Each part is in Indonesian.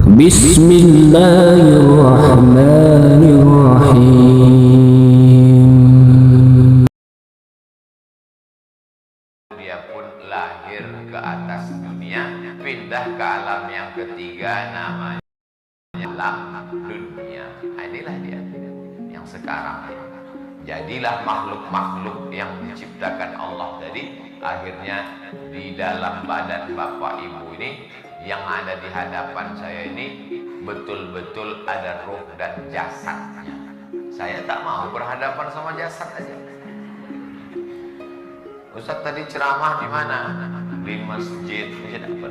Bismillahirrahmanirrahim. Dia pun lahir ke atas dunia, pindah ke alam yang ketiga namanya alam dunia. Inilah dia yang sekarang. Jadilah makhluk-makhluk yang diciptakan Allah tadi, akhirnya di dalam badan Bapak Ibu ini yang ada di hadapan saya ini betul-betul ada ruh dan jasadnya. Saya tak mau berhadapan sama jasad aja. Ustaz tadi ceramah di mana? Di masjid apa?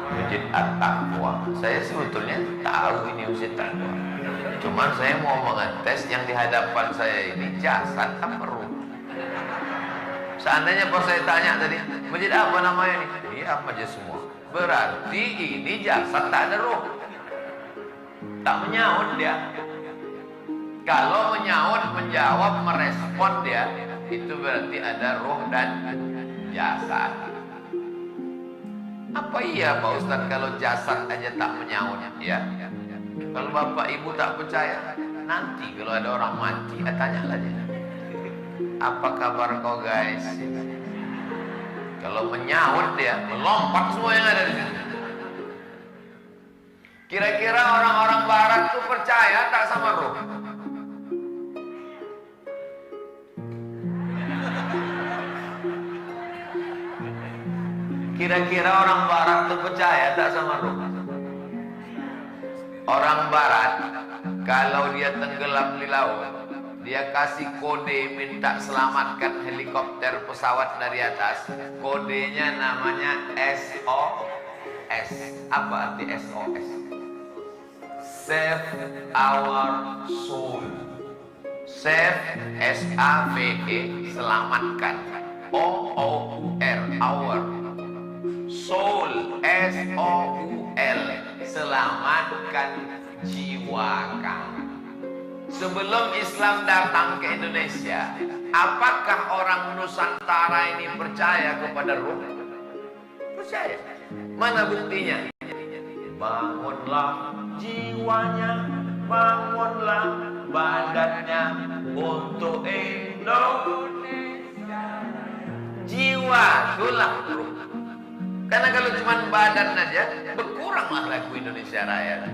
Masjid At-Taqwa. Saya sebetulnya tahu ini masjid Taqwa. Cuman saya mau mengetes yang di hadapan saya ini jasad apa ruh. Seandainya pas saya tanya tadi, masjid apa namanya ini? Iya, masjid semua. Berarti ini jasad tak ada ruh. Tak menyaut dia. Kalau menyaut, menjawab, merespon dia, itu berarti ada ruh dan jasad. Apa iya Pak Ustadz kalau jasad aja tak menyaut? Ya. Kalau Bapak Ibu tak percaya, nanti kalau ada orang mati, tanyalah dia. Apa kabar kau guys? Kalau menyaut dia, melompat semua yang ada di sini. Kira-kira orang-orang Barat tuh percaya tak sama ruh? Kira-kira orang Barat tuh percaya tak sama ruh? Orang Barat, kalau dia tenggelam di laut, dia kasih kode minta selamatkan helikopter pesawat dari atas. Kodenya namanya SOS. Apa arti SOS? Save our soul. Save, S-A-V-E, selamatkan. O-O-U-R, our. Soul, S-O-U-L, selamatkan jiwa kamu. Sebelum Islam datang ke Indonesia, apakah orang Nusantara ini percaya kepada ruh? Percaya. Mana buktinya? Bangunlah jiwanya, bangunlah badannya untuk Indonesia. Jiwa itulah ruh. Karena kalau cuma badan aja, berkuranglah lagu Indonesia Raya.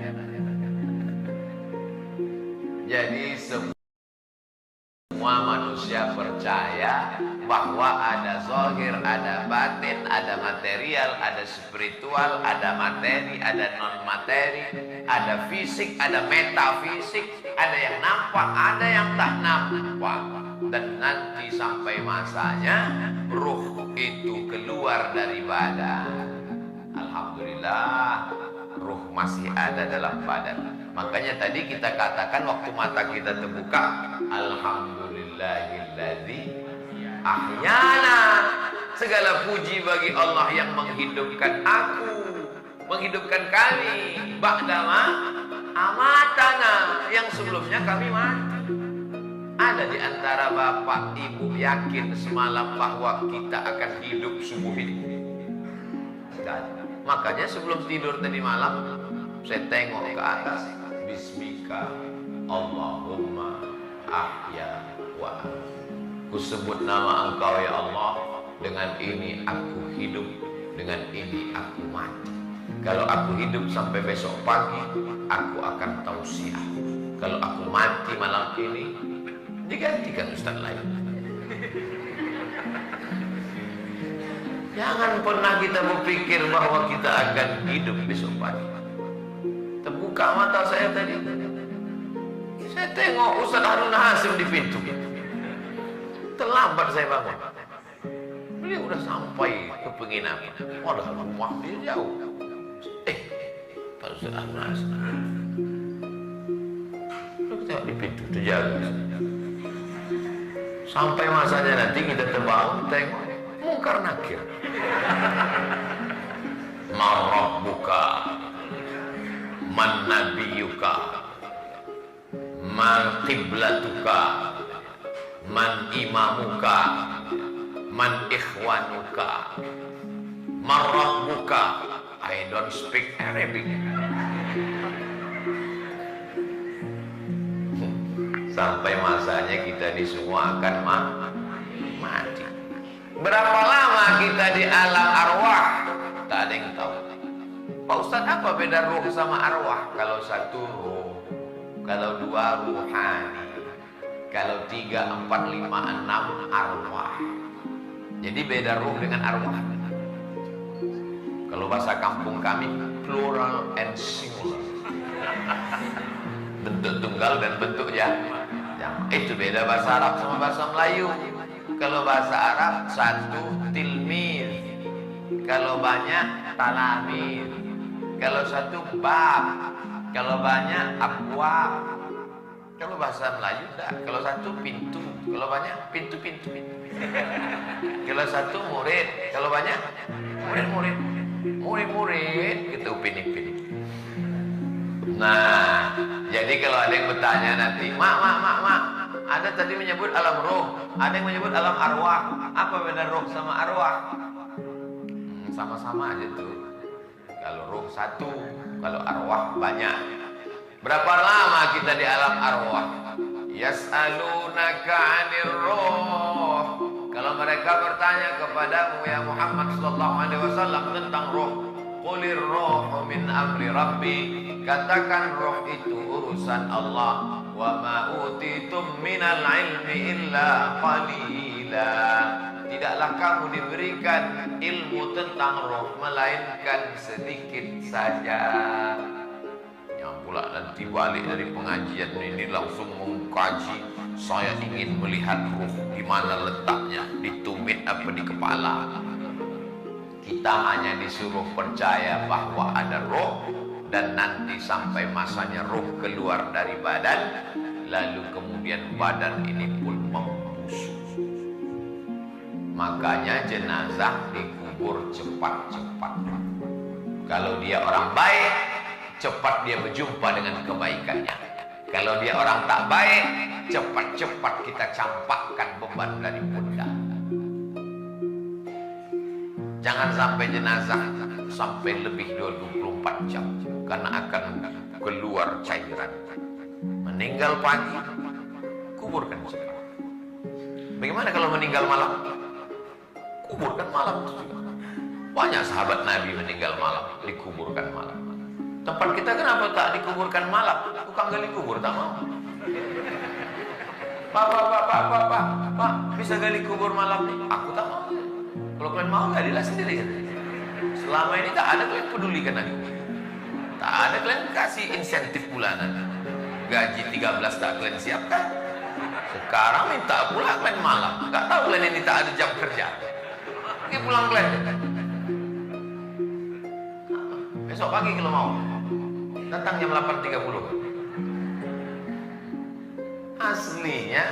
Jadi semua manusia percaya bahwa ada zahir, ada batin, ada material, ada spiritual, ada materi, ada non materi, ada fisik, ada metafisik, ada yang nampak, ada yang tak nampak. Dan nanti sampai masanya ruh itu keluar dari badan. Alhamdulillah, ruh masih ada dalam badan. Makanya tadi kita katakan waktu mata kita terbuka, alhamdulillahilladzi ahyana. Segala puji bagi Allah yang menghidupkan aku, menghidupkan kami, ba'dama amatana, yang sebelumnya kami mati. Ada di antara bapak ibu yakin semalam bahwa kita akan hidup subuh ini? Dan makanya sebelum tidur tadi malam, saya tengok ke atas, Bismika Allahumma ahya wa ku sebut nama Engkau ya Allah, dengan ini aku hidup, dengan ini aku mati. Kalau aku hidup sampai besok pagi, aku akan tausiah. Kalau aku mati malam ini, digantikan ustaz lain. Jangan pernah kita berpikir bahwa kita akan hidup besok pagi. Terbuka mata saya tadi, saya tengok Ustaz Harun Hasim di pintu. Terlambat saya bangun. Beliau udah sampai ke penginapan. Wadah, rumah dia jauh. Pak Ustaz Harun Hasim, kita tengok di pintu terjaga. Sampai masanya nanti kita terbangun, tengok Mungkar Nakir. Marabbuka, man nabiyuka, man qiblatuka, man imamuka, man ikhwanuka, marabbuka. I don't speak Arabic. Sampai masanya kita di semua akan mati. Berapa lama kita di alam arwah? Tak ada yang tahu. Pak Ustadz, apa beda ruh sama arwah? Kalau satu ruh, kalau dua ruhani, kalau 3, 4, 5, 6 arwah. Jadi beda ruh dengan arwah. Kalau bahasa kampung kami, plural and singular. Bentuk tunggal dan bentuk jamak. Itu beda bahasa Arab sama bahasa Melayu. Kalau bahasa Arab satu tilmid, kalau banyak talamid, kalau satu bab, kalau banyak abwab. Kalau bahasa Melayu enggak, kalau satu pintu, kalau banyak pintu-pintu. Kalau satu murid, kalau banyak murid gitu upin-ipin. Nah, jadi kalau ada yang bertanya nanti, mak, ada tadi menyebut alam roh, ada yang menyebut alam arwah. Apa beda roh sama arwah? Sama-sama aja tuh. Kalau roh satu, kalau arwah banyak. Berapa lama kita di alam arwah? Yas'alunaka 'anir roh. Kalau mereka bertanya kepadamu ya Muhammad sallallahu alaihi wasallam tentang roh, qulir rohu min amri rabbi. Katakan roh itu urusan Allah. Wa ma utitum minal ilmi illa qalila. Tidaklah kamu diberikan ilmu tentang roh melainkan sedikit saja. Yang pula nanti balik dari pengajian ini langsung mengkaji. Saya ingin melihat roh di mana letaknya, di tumit apa di kepala. Kita hanya disuruh percaya bahwa ada roh, dan nanti sampai masanya roh keluar dari badan, lalu kemudian badan ini pun membusuk. Makanya jenazah dikubur cepat-cepat. Kalau dia orang baik, cepat dia berjumpa dengan kebaikannya. Kalau dia orang tak baik, cepat-cepat kita campakkan beban dari pundak. Jangan sampai jenazah sampai lebih 24 jam, karena akan keluar cairan. Meninggal pagi, kuburkan cepat. Bagaimana kalau meninggal malam? Kuburkan malam juga. Banyak sahabat Nabi meninggal malam, dikuburkan malam. Tempat kita kenapa tak dikuburkan malam? Tukang gali kubur tak mau. Pak, bisa gali kubur malam nih? Aku tak mau. Kalau kalian mau, galilah sendiri. Selama ini tak ada tuh yang pedulikan aku. Tak ada, kalian kasih insentif bulanan. Gaji 13 tak kalian siapkan. Sekarang minta pula kalian malam. Gak tahu kalian ini tak ada jam kerja. Pergi pulang kalian. Besok pagi kalau mau. Datang jam 8.30. Aslinya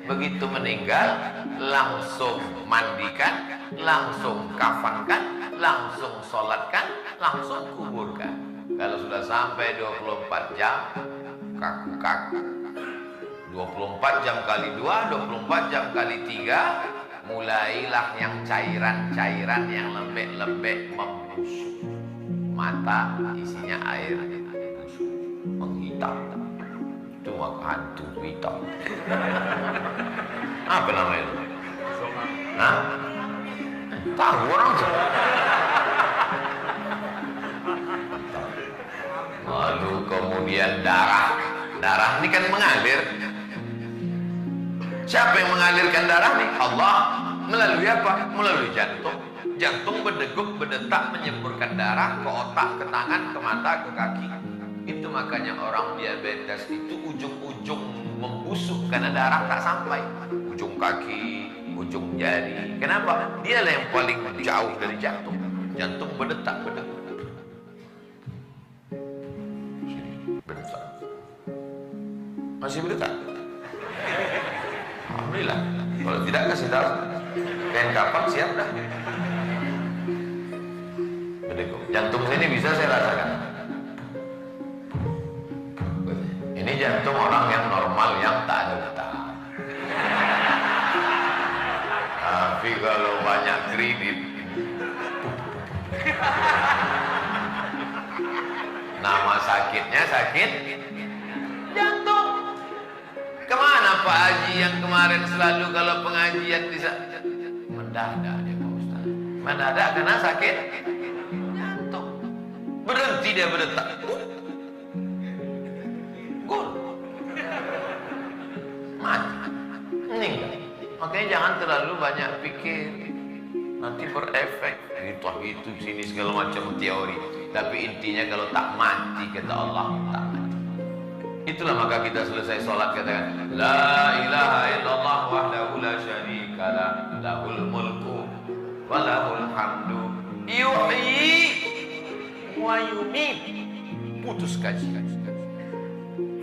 begitu meninggal langsung mandikan, langsung kafankan, langsung sholatkan, langsung kuburkan. Kalau sudah sampai 24 jam, kaku-kaku. 24 jam kali 2, 24 jam kali 3, mulailah yang cairan-cairan yang lembek-lembek membusuk. Mata isinya air busuk, menghitam. Itu maka hantu hitam. Apa namanya itu? Hah? Tahu orang tuh. Lalu kemudian darah ini kan mengalir. Siapa yang mengalirkan darah nih? Allah. Melalui apa? Melalui jantung. Jantung berdegup, berdetak, menyemburkan darah ke otak, ke tangan, ke mata, ke kaki. Itu makanya orang diabetes itu ujung-ujung membusuk karena darah tak sampai. Ujung kaki, ujung jari. Kenapa? Dialah yang paling jauh dari jantung. Jantung berdetak, berdegup. Berdetak. Masih berdetak? Alhamdulillah. Kalau tidak kasih tahu. Kain kapan siap dah. Berdegup. Jantung sini bisa saya rasakan. Ini jantung orang yang normal yang tak ada detak. Tapi kalau banyak kredit, nama sakitnya sakit jantung. Kemana Pak Haji yang kemarin selalu kalau pengajian bisa mendadak dia Pak Ustaz. Mendadak karena sakit jantung. Berhenti dia berdetak. Gol. Mati. Meninggal. Makanya jangan terlalu banyak pikir. Nanti berefek. Itu sini segala macam teori. Tapi intinya kalau tak mati kata Allah, tak mati. Itulah maka kita selesai sholat katakan La ilaha illallah wahdahu la syarika lah lahul mulku walahul hamdu yuhyi wa yumit. Putus kaji.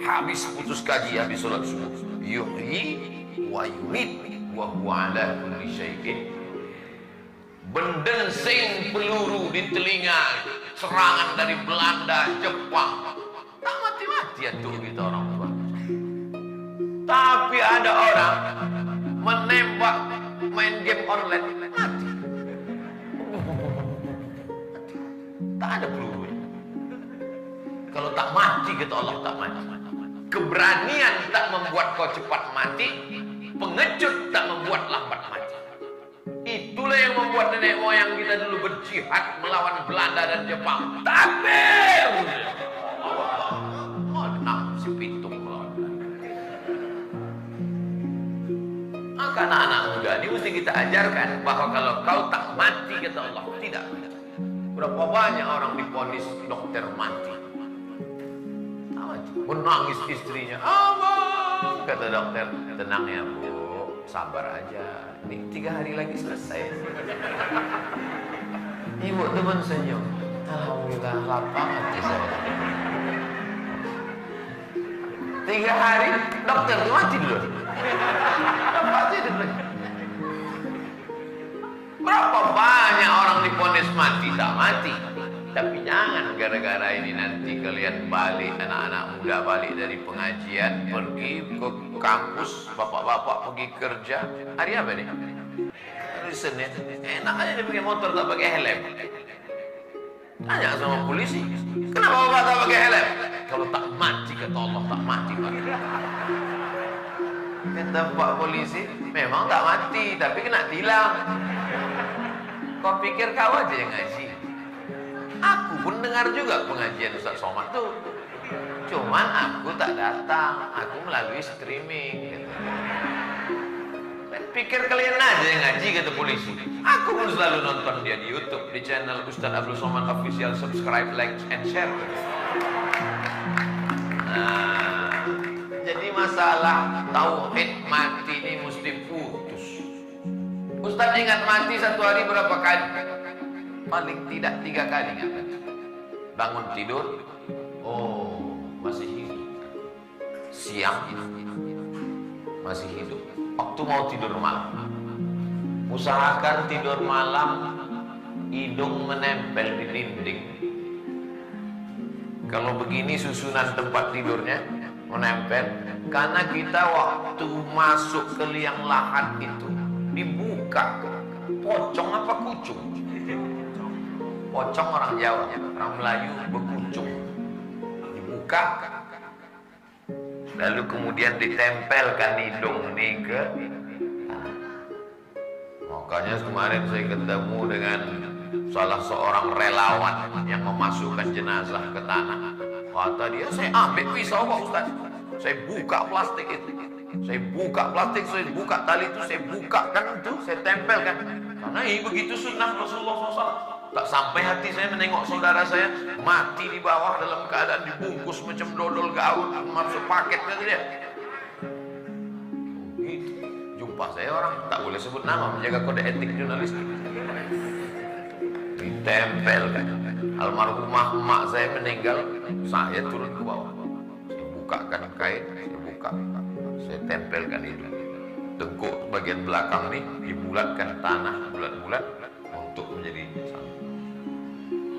Habis putus kaji, habis sholat subuh. Yuhyi wa yumit wa huwa ala kulli syai'in. Bendensing peluru di telinga, serangan dari Belanda, Jepang. Tak mati-mati ya tuh kita orang tua. Tapi ada orang menembak main game online mati. Tak ada pelurunya. Kalau tak mati kata Allah tak mati. Keberanian tak membuat kau cepat mati. Pengecut tak membuat lambat mati. Itulah yang membuat nenek moyang kita dulu berjihad melawan Belanda dan Jepang. Takbir! Si pitung melawan. Maka anak-anak muda ini mesti kita ajarkan bahwa kalau kau tak mati kata Allah, tidak. Berapa banyak orang divonis dokter mati. Menangis istrinya, abang, kata dokter, tenang ya bu, sabar aja. Ini 3 hari lagi selesai. Ibu teman senyum, alhamdulillah lapang hati saya. 3 hari dokter tuh mati dulu. Mati dulu. Berapa banyak orang divonis mati tak mati. Tapi jangan gara-gara ini nanti kalian balik, anak-anak muda balik dari pengajian, pergi ke kampus, bapak-bapak pergi kerja. Hari apa nih? Hari Senin. Enak aja dia pakai motor tak pakai helm. Tanya sama polisi, kenapa bapak tak pakai helm? Kalau tak mati kata Allah tak mati Pak. Kata Pak polisi, memang tak mati tapi kena tilang. Kau pikir kau aja yang ngaji? Aku pun dengar juga pengajian Ustaz Somad tuh. Cuman aku tak datang, aku melalui streaming gitu. Pikir kalian aja yang ngaji kata polisi. Aku pun selalu nonton dia di YouTube, di channel Ustaz Abdul Somad Official. Subscribe, like, and share. Nah, jadi masalah tauhid mati ini mesti putus. Ustaz ingat mati satu hari berapa kali? Paling tidak 3 kali. Bangun tidur, oh masih hidup. Siang masih hidup. Waktu mau tidur malam, usahakan tidur malam hidung menempel di dinding. Kalau begini susunan tempat tidurnya menempel, karena kita waktu masuk ke liang lahat itu dibuka. Pocong apa kucung? Pocong orang Jawa, orang Melayu berkucung. Dibuka, lalu kemudian ditempelkan hidung ini ke. Makanya kemarin saya ketemu dengan salah seorang relawan yang memasukkan jenazah ke tanah. Kata dia, saya ambil pisau Pak Ustaz, saya buka plastik itu, saya buka plastik, saya buka tali itu, saya buka kan itu, saya tempelkan. Karena ini begitu sunnah Rasulullah SAW. Tak sampai hati saya menengok saudara saya mati di bawah dalam keadaan dibungkus macam dodol gaun, masuk paket kata dia. Gitu. Jumpa saya orang tak boleh sebut nama, menjaga kode etik jurnalistik. Ditempelkan. Almarhumah emak saya meninggal, saya turun ke bawah. Saya bukakan kain, saya buka, saya tempelkan itu. Tengkuk bagian belakang nih dibulatkan tanah bulat-bulat untuk menjadi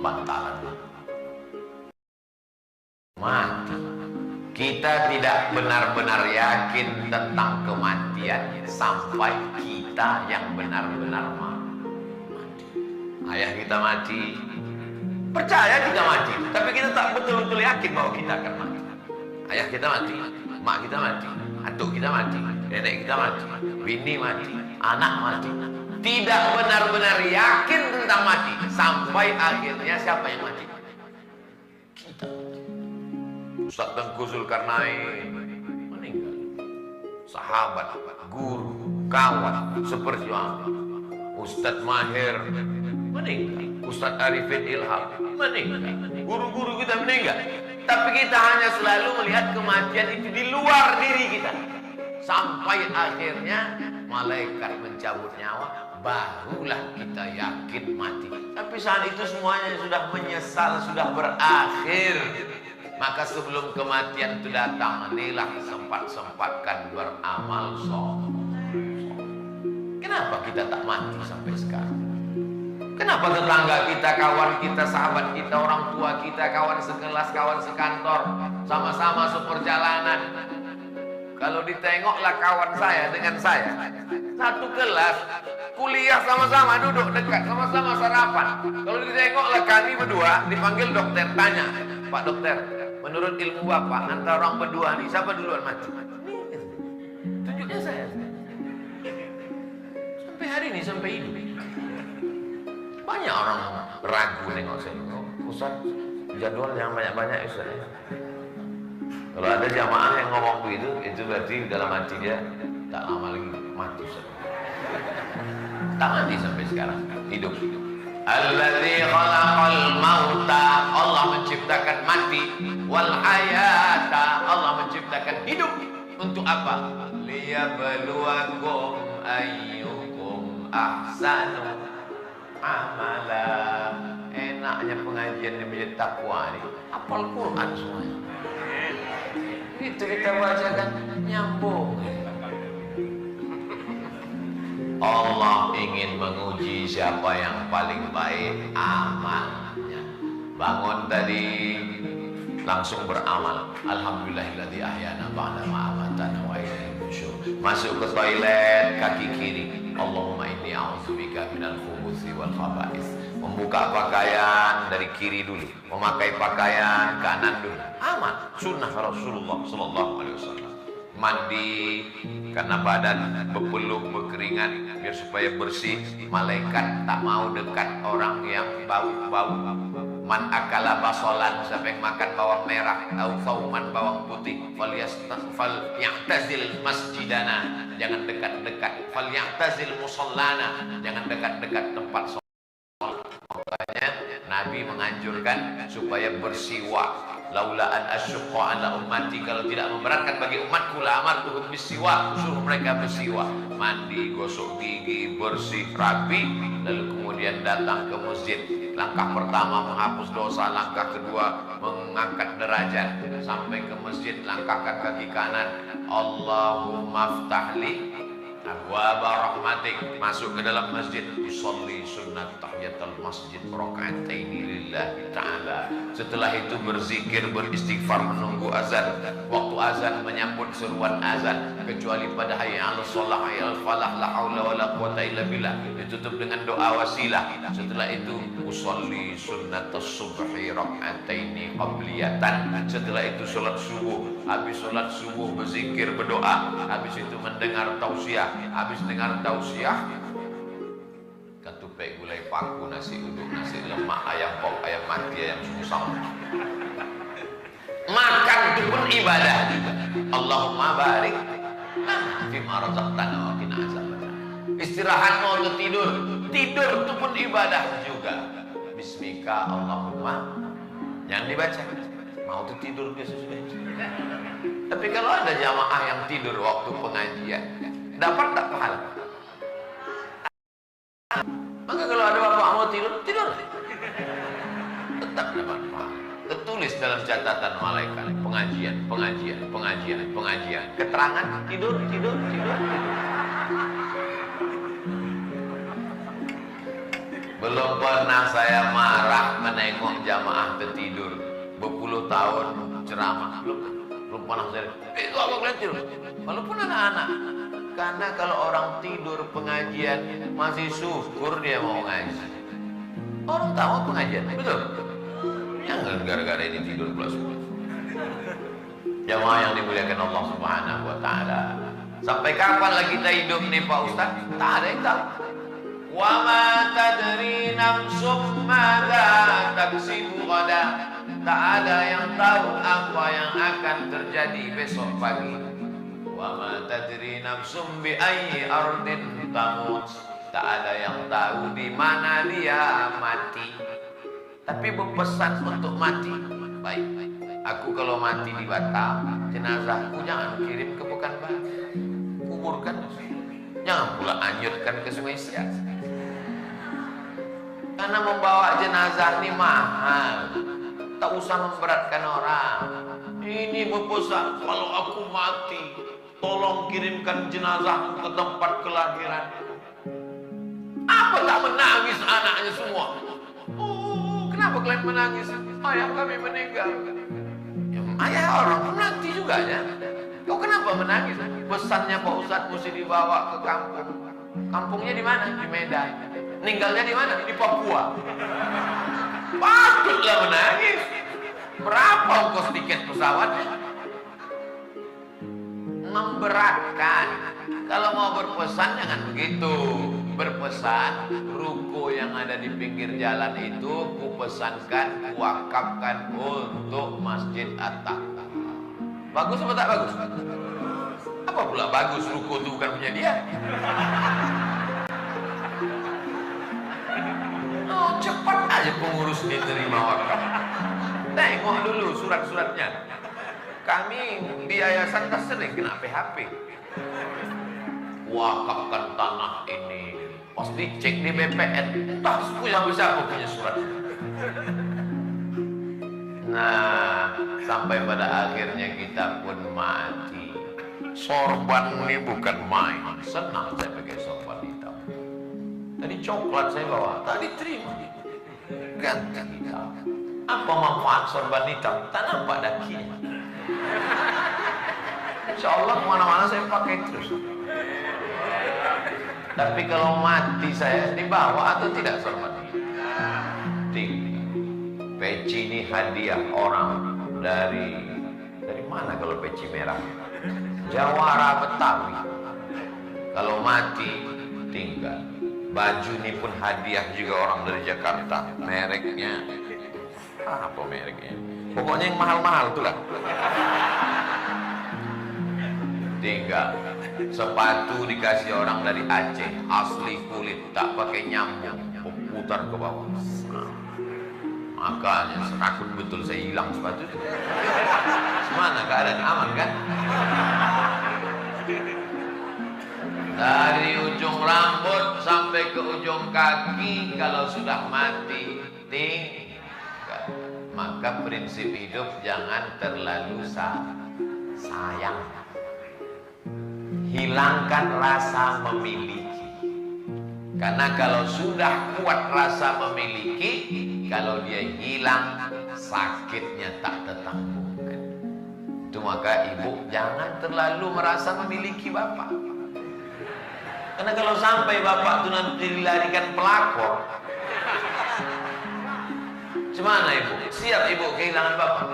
bantalan. Mati. Kita tidak benar-benar yakin tentang kematian sampai kita yang benar-benar mati. Ayah kita mati, percaya kita mati, tapi kita tak betul-betul yakin bahwa kita akan mati. Ayah kita mati, mak kita mati, atuk kita mati, nenek kita mati, bini mati, anak mati. Tidak benar-benar yakin tentang mati. Sampai akhirnya siapa yang mati? Kita. Ustaz Tengku Zulkarnain meninggal. Sahabat, guru, kawan, seperjuangan. Ustaz Mahir meninggal. Ustaz Arifin Ilham meninggal. Guru-guru kita meninggal. Tapi kita hanya selalu melihat kematian itu di luar diri kita. Sampai akhirnya malaikat mencabut nyawa, barulah kita yakin mati. Tapi saat itu semuanya sudah menyesal, sudah berakhir. Maka sebelum kematian itu datang, inilah sempat-sempatkan beramal soleh. Kenapa kita tak mati sampai sekarang? Kenapa tetangga kita, kawan kita, sahabat kita, orang tua kita, kawan sekelas, kawan sekantor, sama-sama seperjalanan? Kalau ditengoklah kawan saya dengan saya, satu kelas, kuliah sama-sama, duduk dekat, sama-sama sarapan. Kalau ditengoklah kami berdua, dipanggil dokter, tanya, Pak dokter, menurut ilmu Bapak, antara orang berdua nih, siapa duluan mati? Tunjuknya saya. Sampai hari ini, sampai hidup. Banyak orang ragu nengok saya. Ustaz, jadwal jangan banyak-banyak Ustaz. Kalau ada jamaah yang ngomong begitu, itu berarti dalam hati dia tak lama lagi mati Ustaz. Tak mati sampai sekarang, hidup. Allazi khalaqal mauta, Allah menciptakan mati, wal hayata, Allah menciptakan hidup. Untuk apa? Liyabluwakum ayyukum ahsanu amala. Enaknya pengajian di Masjid Taqwa ini, hafal Quran semuanya. Itu kita bacakan nyambung. Allah ingin menguji siapa yang paling baik amalnya. Bangun tadi langsung beramal. Alhamdulillahilladzi ahyana ba'da ma amatana wa ilaihi nusyur. Masuk ke toilet kaki kiri. Allahumma inni a'udzubika minal khubuthi wal khaba'is. Membuka pakaian dari kiri dulu, memakai pakaian kanan dulu. Amal sunnah Rasulullah sallallahu alaihi wasallam. Mandi karena badan berpeluh berkeringat biar supaya bersih. Malaikat tak mau dekat orang yang bau-bau. Man akala basolan, siapa yang makan bawang merah atau sauman bawang putih, fal ya'tazil masjidana, jangan dekat-dekat. Fal ya'tazil musallana, jangan dekat-dekat tempat sholat. Makanya Nabi menganjurkan supaya bersiwak. Laula an asyqa ala ummati, kalau tidak memberatkan bagi umatku la amartuhum bisiwak, suruh mereka bersiwak. Mandi, gosok gigi, bersih, rapi, lalu kemudian datang ke masjid. Langkah pertama menghapus dosa, langkah kedua mengangkat derajat. Sampai ke masjid, langkahkan kaki kanan. Allahumma ftahli abwaaba rahmatik. Masuk ke dalam masjid, usolli sunnat tahiyatul masjid raka'ataini lillahi ta'ala. Setelah itu berzikir, beristighfar, menunggu azan. Waktu azan menyambut seruan azan, kecuali pada hayya 'alas shalah, hayya 'alal falah, la haula wala quwata illa billah. Ditutup dengan doa wasilah. Setelah itu usolli sunnatus subhi raka'ataini qabliyatan. Setelah itu salat subuh. Habis salat subuh berzikir, berdoa. Habis itu mendengar tausiah. Habis dengar tausiah, ketupek gulai paku, nasi uduk, nasi lemak, ayam pop, ayam mati, ayam susam. Makan itu pun ibadah juga. Allahumma barik lana fima razaqtana wa qina azabannar. Istirahat mau tidur, tidur itu pun ibadah juga. Bismika Allahumma, jangan dibaca. Mau tidur biasa sudah. Tapi kalau ada jamaah yang tidur waktu pengajian, dapat tak pahala? Maka kalau ada bapak mau tidur, tidur. Tetap dapat pahala. Tertulis dalam catatan malaikat, pengajian, pengajian, pengajian, pengajian. Keterangan tidur, tidur, tidur, tidur. Belum pernah saya marah menengok jamaah tertidur. Berpuluh tahun ceramah, belum pernah saya. Itu apa kalian tidur? Walaupun anak-anak. Karena kalau orang tidur pengajian masih syukur dia mau ngaji. Orang tahu pengajian, betul? Jangan gara-gara ini tidur pula syukur. Jamaah yang dimuliakan Allah Subhanahu wa taala. Sampai kapan lagi kita hidup nih Pak Ustaz? Tak ada yang tahu. Wa ma tadri nafsum madza taksibu ghadan. Tak ada yang tahu apa yang akan terjadi besok pagi. Wa ma tadri nafsum bi ayyi ardin tamut. Tak ada yang tahu di mana dia mati. Tapi berpesan untuk mati. Baik. Aku kalau mati di Batam, jenazahku jangan kirim ke Pekanbaru. Kuburkan. Jangan pula anyutkan ke Sungai Siak. Karena membawa jenazah ini mahal. Tak usah memberatkan orang. Ini berpesan, kalau aku mati, tolong kirimkan jenazahku ke tempat kelahiran. Apa tak menangis anaknya semua? Oh, kenapa kalian menangis? Ayah kami meninggal. Ayah orang mati juga ya. Kau kenapa menangis? Pesannya Pak Ustadz mesti dibawa ke kampung. Kampungnya di mana? Di Medan. Ninggalnya di mana? Di Papua. Patutlah menangis. Berapa ongkos tiket pesawatnya? Memberatkan. Kalau mau berpesan jangan begitu. Berpesan, ruko yang ada di pinggir jalan itu kupesankan, kuwakafkan untuk Masjid At-Taqwa. Bagus apa tak bagus? Apa pula bagus, ruko itu bukan punya dia? Oh, cepat aja pengurus diterima wakaf. Tengok dulu surat-suratnya. Kami di yayasan tak sering kena PHP. Wakafkan tanah ini, pas dicek di BPN, entah siapa punya surat. Nah, sampai pada akhirnya kita pun mati. Sorban ini bukan main. Senang saya pakai sorban hitam. Tadi coklat saya bawa, tak diterima. Ganti hitam. Apa manfaat sorban hitam? Tak nampak dakinya. Insya Allah kemana-mana saya pakai terus. Tapi kalau mati saya dibawa atau tidak sorban? Tidak. Peci ini hadiah orang dari mana kalau peci merah? Jawara Betawi. Kalau mati tinggal. Baju ini pun hadiah juga orang dari Jakarta. Mereknya apa mereknya? Pokoknya yang mahal-mahal itulah. Tinggal. Sepatu dikasih orang dari Aceh, asli kulit, tak pakai nyambung, putar ke bawah. Makanya takut betul saya hilang sepatu itu. Semana keadaan aman kan? Dari ujung rambut sampai ke ujung kaki, kalau sudah mati tinggal. Maka prinsip hidup jangan terlalu sayang. Hilangkan rasa memiliki. Karena kalau sudah kuat rasa memiliki, kalau dia hilang, sakitnya tak tertanggungan. Itu maka ibu jangan terlalu merasa memiliki bapak. Karena kalau sampai bapak itu nanti dilarikan pelakor, gimana ibu? Siap ibu kehilangan bapak?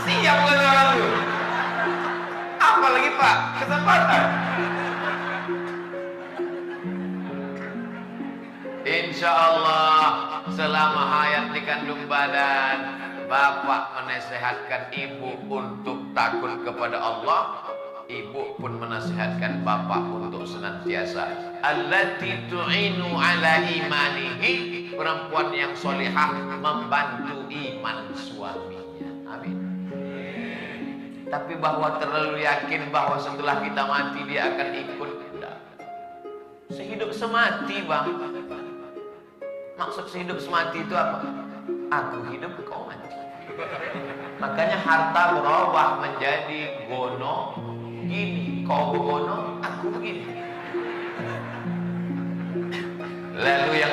Siap kan orang itu? Apalagi Pak, kesempatan. Insya Allah selama hayat di kandung badan, bapak menasehatkan ibu untuk takut kepada Allah, ibu pun menasehatkan bapak untuk senantiasa allati tu'inu ala imanihi, perempuan yang solihah membantu iman suaminya. Amin. Tapi bahwa terlalu yakin bahwa setelah kita mati dia akan ikut, tidak. Sehidup semati bang. Maksud sehidup semati itu apa? Aku hidup, kau mati. Makanya harta berubah menjadi gono gini, kau begono, aku begini. Lalu yang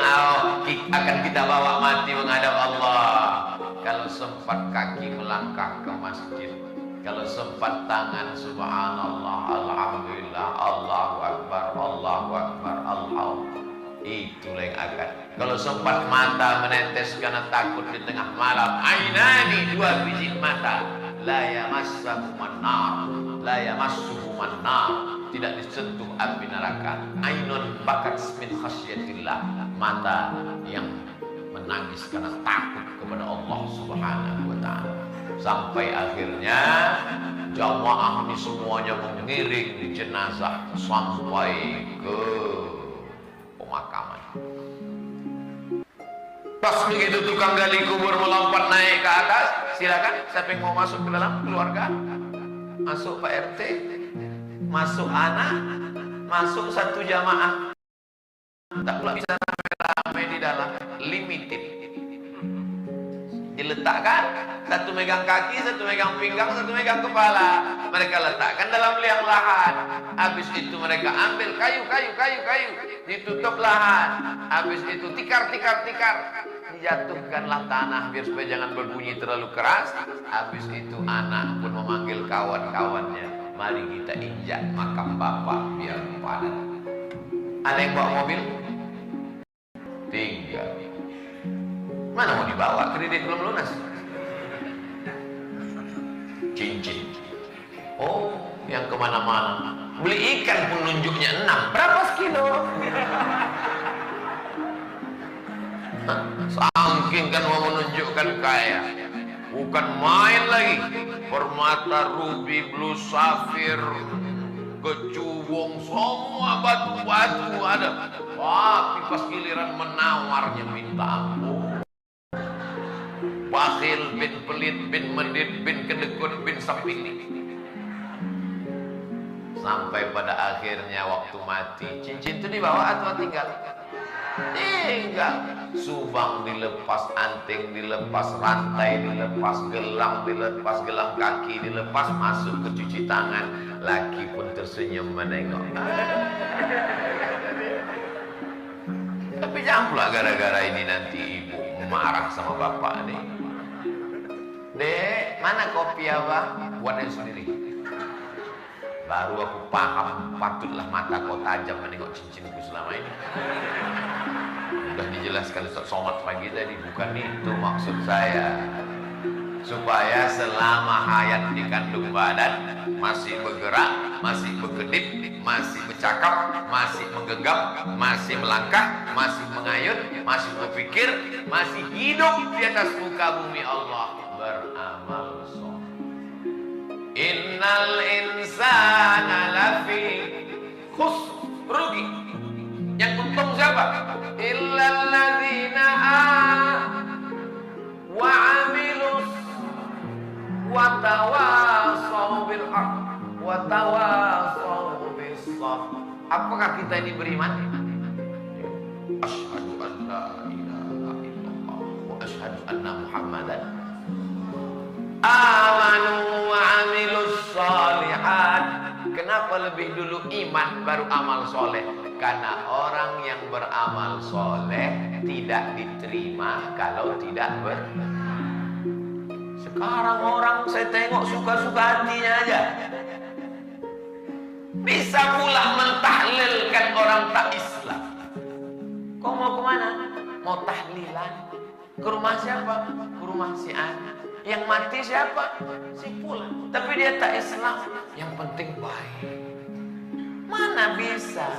akan kita bawa mati menghadap Allah. Kalau sempat kaki melangkah ke masjid, kalau sempat tangan subhanallah, alhamdulillah, Allahu akbar, Allahu akbar, Allah. Itulah yang akan. Kalau sempat mata menetes karena takut di tengah malam, ainani, dua biji mata, la yamassahu mannar, la yamassuhu mannar, tidak disentuh api neraka. Ainun bakat min khasyatillah, mata yang menangis karena takut kepada Allah Subhanahu wa taala. Sampai akhirnya jamaah ini semuanya mengiring jenazah sampai ke pemakaman. Pas begitu tukang gali kubur melompat naik ke atas, silakan siapa yang mau masuk ke dalam keluarga? Masuk Pak RT, masuk anak, masuk satu jamaah. Tak pula bisa ramai di dalam, limited. Diletakkan, satu megang kaki, satu megang pinggang, satu megang kepala. Mereka letakkan dalam liang lahat. Habis itu mereka ambil kayu, ditutup lahat. Habis itu tikar. Dijatuhkanlah tanah biar supaya jangan berbunyi terlalu keras. Habis itu anak pun memanggil kawan-kawannya, mari kita injak makam bapak biar padat. Ada yang bawa mobil? Tinggal. Mana mau dibawa? Kredit belum lunas. Cincin. Oh, yang kemana-mana. Beli ikan pun nunjuknya 6. Berapa sekilo? Saking kan mau menunjukkan kaya. Bukan main lagi. Permata, ruby, blue safir, kecubung, semua batu-batu ada. Tapi pas giliran menawarnya minta ampun. Bakhil, bin pelit, bin medit, bin kedekut, bin sepini. Sampai pada akhirnya waktu mati, cincin itu dibawa atau tinggal? Tinggal. Subang dilepas, anting dilepas, rantai dilepas, gelang kaki dilepas, masuk ke cuci tangan. Laki pun tersenyum menengok. Tapi jangan pula gara-gara ini nanti ibu marah sama bapak nih. Dek, mana kopi abang? Buatnya sendiri. Baru aku paham, patutlah mata kau tajam menengok cincinku selama ini. Sudah dijelaskan Ustaz Somad pagi tadi, bukan itu maksud saya. Supaya selama hayat di kandung badan masih bergerak, masih berkedip, masih bercakap, masih menggegap, masih melangkah, masih mengayun, masih berpikir, masih hidup di atas muka bumi Allah, beramal soleh. Innal insana lafi khusr, rugi. Yang untung siapa? Illal ladzina wa amilus wa tawasaw bil haq wa tawasaw bis sabr. Apakah kita ini beriman? Asyhadu an la ilaha illallah wa asyhadu anna Muhammadan amanu wa amilus shalihat. Kenapa lebih dulu iman baru amal soleh? Karena orang yang beramal soleh tidak diterima kalau tidak Sekarang orang saya tengok suka-suka hatinya aja. Bisa pula mentahlilkan orang tak Islam. Kau mau kemana? Mau tahlilan. Ke rumah siapa? Ke rumah si anak. Yang mati siapa? Si pulang. Tapi dia tak Islam. Yang penting baik. Mana bisa?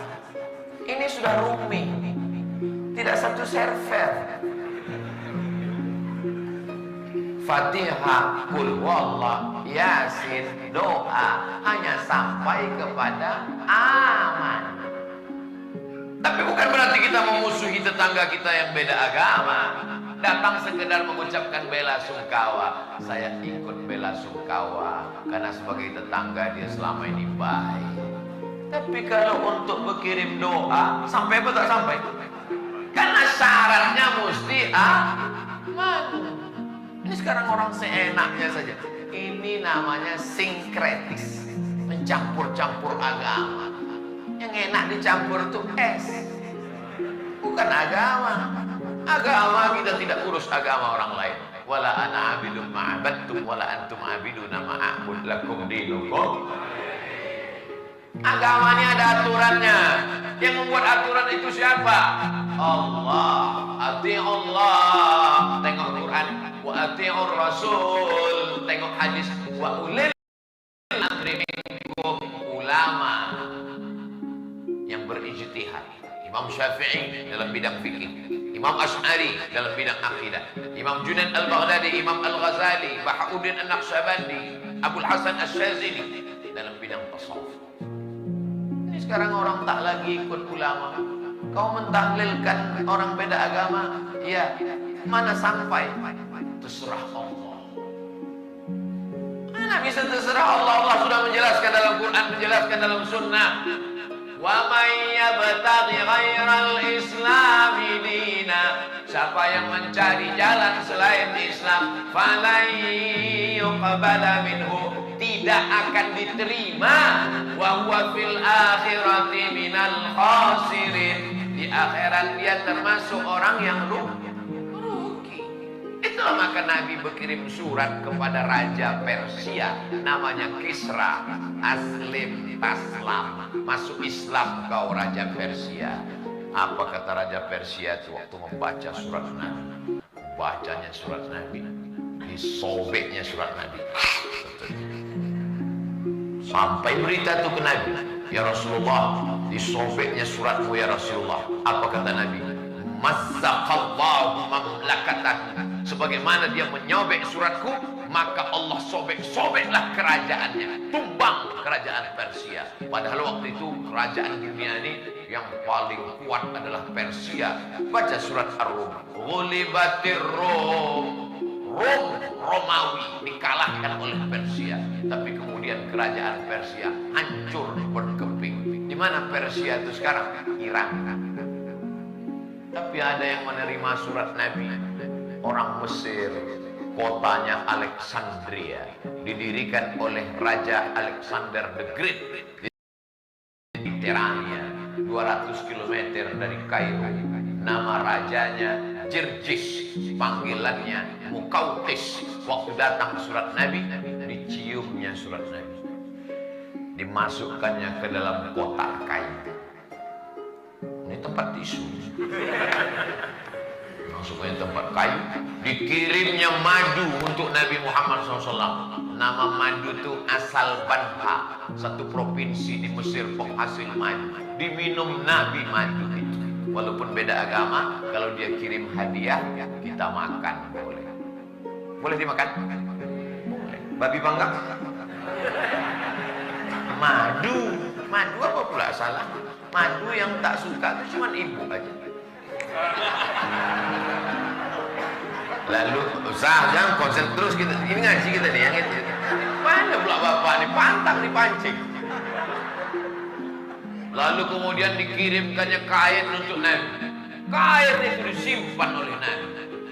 Ini sudah rooming. Tidak satu server. Fatihah, Qul Huwallah, Yasin, doa hanya sampai kepada aman. Tapi bukan berarti kita memusuhi tetangga kita yang beda agama. Datang sekedar mengucapkan bela sungkawa. Saya ikut bela sungkawa karena sebagai tetangga dia selama ini baik. Tapi kalau untuk berkirim doa, sampai apa tak sampai? Karena syaratnya mesti aman. Ini sekarang orang seenaknya saja. Ini namanya sinkretis, mencampur-campur agama. Yang enak dicampur itu es, bukan agama. Agama kita tidak urus agama orang lain. Wala ana abidun ma'abadtum wala antum abiduna ma'abud lakum dinukum. Agama ini ada aturannya. Yang membuat aturan itu siapa? Allah. Ati'ullah, tengok Quran. Wa ati'ur Rasul, tengok hadis. Wa ulil amri minkum, ulama yang berijtihad. Imam Syafi'i dalam bidang fikih, Imam Asy'ari dalam bidang akidah, Imam Junaid al-Baghdadi, Imam al-Ghazali, Bahauddin an-Naqsyabandi, Abul Hasan asy-Syadzili dalam bidang tasawuf. Ini sekarang orang tak lagi ikut ulama. Kau mentahlilkan orang beda agama, ya, mana sampai? Terserah Allah. Mana bisa terserah Allah? Allah sudah menjelaskan dalam Quran, menjelaskan dalam sunnah. Wa may yabtaghi ghairal islami dina, siapa yang mencari jalan selain Islam, falan yuqbala minhu, tidak akan diterima. Wa huwa fil akhirati minal khasirin, di akhirat dia termasuk orang yang rugi. Itulah maka Nabi berkirim surat kepada Raja Persia, namanya Kisra. Aslim taslam, masuk Islam kau Raja Persia. Apa kata Raja Persia itu waktu membaca surat Nabi? Bacanya surat Nabi, disobeknya surat Nabi. Sampai berita itu ke Nabi, ya Rasulullah, disobeknya suratmu ya Rasulullah. Apa kata Nabi? Mazzaqallahu mamlakatahu, sebagaimana dia menyobek suratku, maka Allah sobeklah kerajaannya, tumbang kerajaan Persia. Padahal waktu itu kerajaan dunia ini yang paling kuat adalah Persia. Baca surat Ar-Rum. Ghulibatir Rum, Romawi dikalahkan oleh Persia, tapi kemudian kerajaan Persia hancur berkeping. Di mana Persia itu sekarang? Iran. Tapi ada yang menerima surat Nabi, orang Mesir, kotanya Alexandria, didirikan oleh Raja Alexander the Great di Mediterania, 200 km dari Kairo. Nama rajanya Jirjis, panggilannya Mukautis. Waktu datang surat Nabi, diciumnya surat Nabi, dimasukkannya ke dalam kotak kain. Ini tempat tisu, masuknya tempat kayu. Dikirimnya madu untuk Nabi Muhammad SAW. Nama madu itu asal Banha, satu provinsi di Mesir penghasil madu. Diminum Nabi madu itu. Walaupun beda agama, kalau dia kirim hadiah, kita makan boleh. Boleh dimakan? Boleh. Babi bangga? Madu apa pula salah? Madu yang tak suka itu cuma ibu aja. Lalu jangan konsen terus kita. Ini ngaji kita nih yang itu. Mana pula bapak nih, pantang dipancing. Lalu kemudian dikirimkannya kain untuk Nabi. Kain itu disimpan oleh Nabi.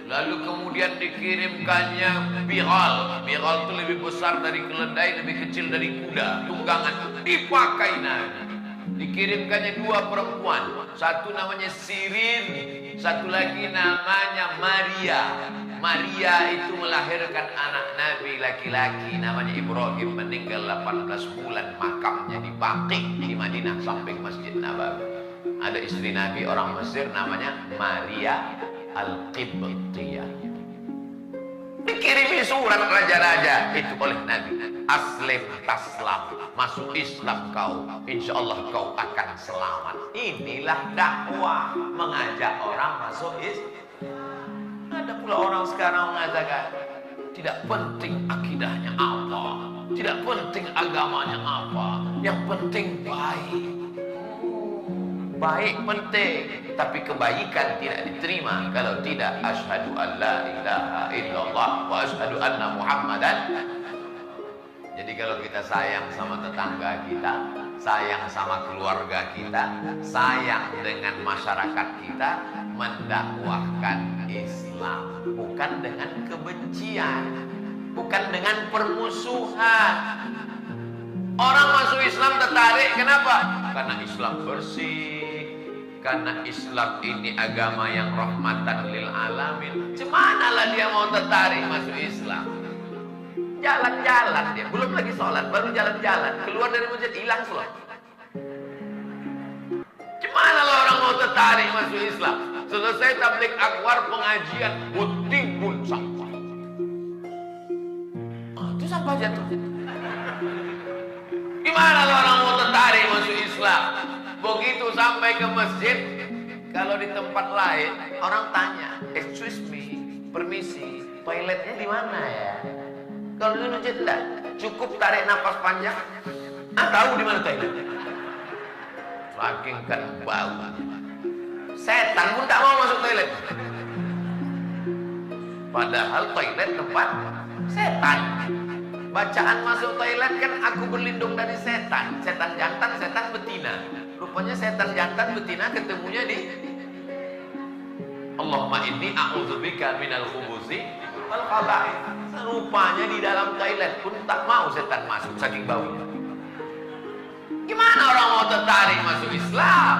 Lalu kemudian dikirimkannya bighal. Bighal itu lebih besar dari keledai, lebih kecil dari kuda, tunggangan. Dipakai Nabi. Dikirimkannya dua perempuan, satu namanya Sirin, satu lagi namanya Maria. Maria itu melahirkan anak Nabi laki-laki namanya Ibrahim, meninggal 18 bulan, makamnya di Baqi di Madinah samping Masjid Nabawi. Ada istri Nabi orang Mesir namanya Maria Al-Qibtiyah. Dikirimi surat raja-raja itu oleh Nabi. Aslim taslam, masuk Islam kau, insya Allah kau akan selamat. Inilah dakwah, mengajak orang masuk Islam. Ada pula orang sekarang mengatakan tidak penting akidahnya apa, tidak penting agamanya apa, yang penting baik. Baik penting, tapi kebaikan tidak diterima kalau tidak asyhadu an la ilaha illallah wa asyhadu anna Muhammadan. Jadi kalau kita sayang sama tetangga kita, sayang sama keluarga kita, sayang dengan masyarakat kita, mendakwahkan Islam bukan dengan kebencian, bukan dengan permusuhan. Orang masuk Islam tertarik, kenapa? Karena Islam bersih, karena Islam ini agama yang rahmatan lil alamin. Cemanalah dia mau tertarik masuk Islam? Jalan-jalan dia, belum lagi sholat, baru jalan-jalan, keluar dari masjid hilang sholat. Mana lah orang mau tertarik masuk Islam? Selesai tabligh akbar pengajian, timbun sampah. Itu sampah jatuh. Gimana lah orang mau tertarik masuk Islam? Begitu sampai ke masjid, kalau di tempat lain orang tanya, excuse me, permisi, toiletnya di mana ya? Kalau di masjid enggak, cukup tarik nafas panjang. Tahu di mana toilet? Saking kan bau. Setan pun tak mau masuk toilet. Padahal toilet tempat setan. Bacaan masuk toilet kan aku berlindung dari setan. Setan jantan, setan betina. Rupanya setan jantan betina ketemunya di Allahumma inni a'udzubika minal khubuthi wal khaba'ith. Rupanya di dalam toilet pun tak mau setan masuk saking baunya. Gimana orang mau tertarik masuk Islam?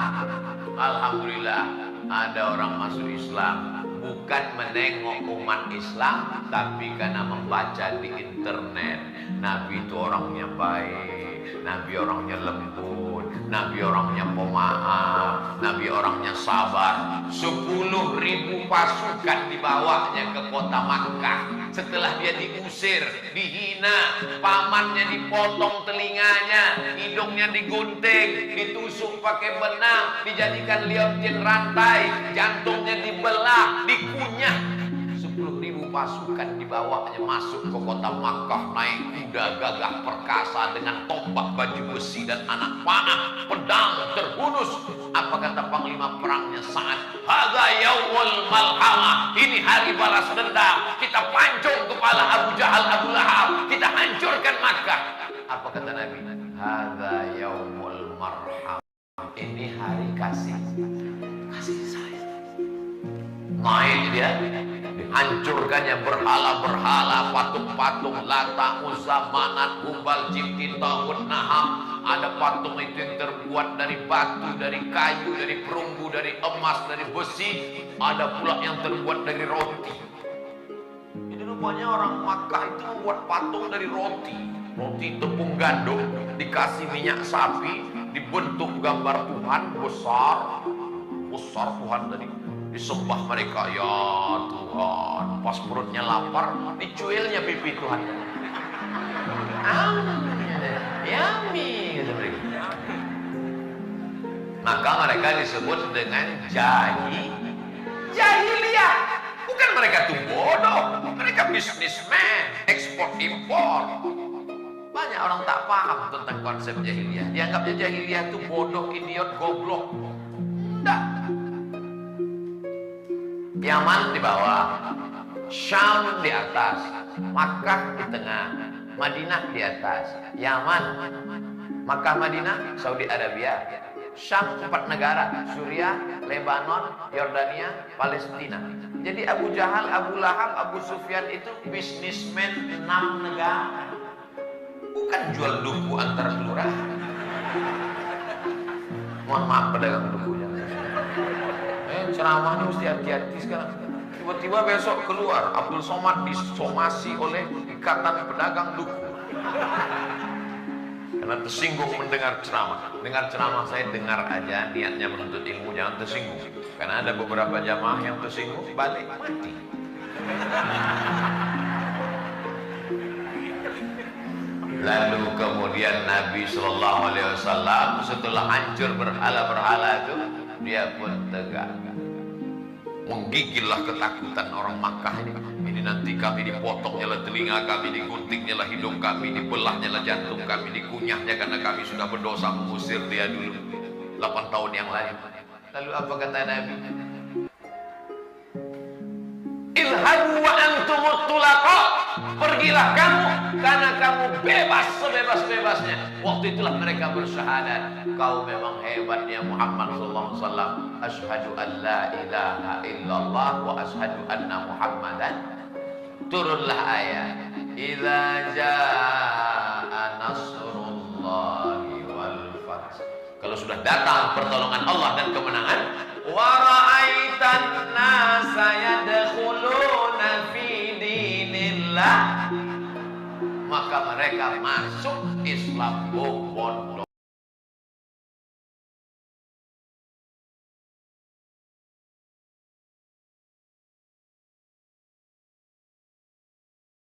Alhamdulillah ada orang masuk Islam, bukan menengok umat Islam, tapi karena membaca di internet. Nabi itu orangnya baik, Nabi orangnya lembut, Nabi orangnya pemaaf, Nabi orangnya sabar. 10.000 pasukan dibawanya ke kota Makkah. Setelah dia diusir, dihina, pamannya dipotong telinganya, hidungnya digunting, ditusuk pakai benang, dijadikan liontin rantai, jantungnya dibelah, dikunyah. 10.000 pasukan dibawanya masuk ke kota Makkah, naik kuda gagah perkasa dengan tombak baju besi dan anak panah, pedang terhunus. Apa kata panglima perangnya Sa'ad? Hadza yaumul malhamah. Ini hari balas dendam. Kita pancung kepala Abu Jahal, Abu Lahab. Kita hancurkan Makkah. Apa kata Nabi? Hadza yaumul marham. Ini hari kasih. Kasih sayang. Naik dia, dihancurkannya berhala-berhala, patung-patung Lata, Uzza, Manat, Hubal, Jibti, Tagut, Naham. Ada patung itu yang terbuat dari batu, dari kayu, dari perunggu, dari emas, dari besi. Ada pula yang terbuat dari roti. Jadi rupanya orang Makkah itu membuat patung dari roti. Roti tepung gandum, dikasih minyak sapi, dibentuk gambar Tuhan besar. Besar Tuhan tadi. Disembah mereka, ya Tuhan. Pas perutnya lapar, dicuilnya pipi Tuhan. Yummy, kata mereka. Maka mereka disebut dengan jahiliyah. Bukan mereka tuh bodoh, mereka bisnismen, ekspor impor. Banyak orang tak paham tentang konsep jahiliyah. Dianggapnya jahiliyah itu bodoh, idiot, goblok. Enggak. Yaman di bawah, Syam di atas, Makkah di tengah, Madinah di atas. Yaman, Makkah, Madinah, Saudi Arabia. Syam 4 negara, Suriah, Lebanon, Yordania, Palestina. Jadi Abu Jahal, Abu Lahab, Abu Sufyan itu bisnismen 6 negara. Bukan jual duku antar kelurahan. Mohon maaf pedagang dukunya. Ceramahnya mesti hati-hati sekarang. Tiba-tiba besok keluar Abdul Somad disomasi oleh Ikatan Pedagang Duku karena tersinggung mendengar ceramah. Dengar ceramah saya, dengar aja, niatnya menuntut ilmu, jangan tersinggung. Karena ada beberapa jamaah yang tersinggung balik mati. Lalu kemudian Nabi Shallallahu Alaihi Wasallam setelah hancur berhala-berhala itu, dia pun tegak. Menggigillah ketakutan orang Makkah ini. Ini nanti kami dipotongnya lah telinga kami, diguntingnya lah hidung kami, dibelahnya lah jantung kami, dikunyahnya karena kami sudah berdosa mengusir dia dulu 8 tahun yang lalu. Lalu apa kata Nabi? Ilhabu wa antumut tulaqa. Pergilah kamu karena kamu bebas sebebas-bebasnya. Waktu itulah mereka bersyahadat, kau memang hebat ya Muhammad sallallahu alaihi wasallam. Asyhadu an la ilaha illallah wa asyhadu anna Muhammadan. Turunlah ayat, idza jaa nasrullahi wal fath. Kalau sudah datang pertolongan Allah dan kemenangan, wa ra'aitan nasa yadkhuluna fi dinillah, maka mereka masuk Islam berbondong.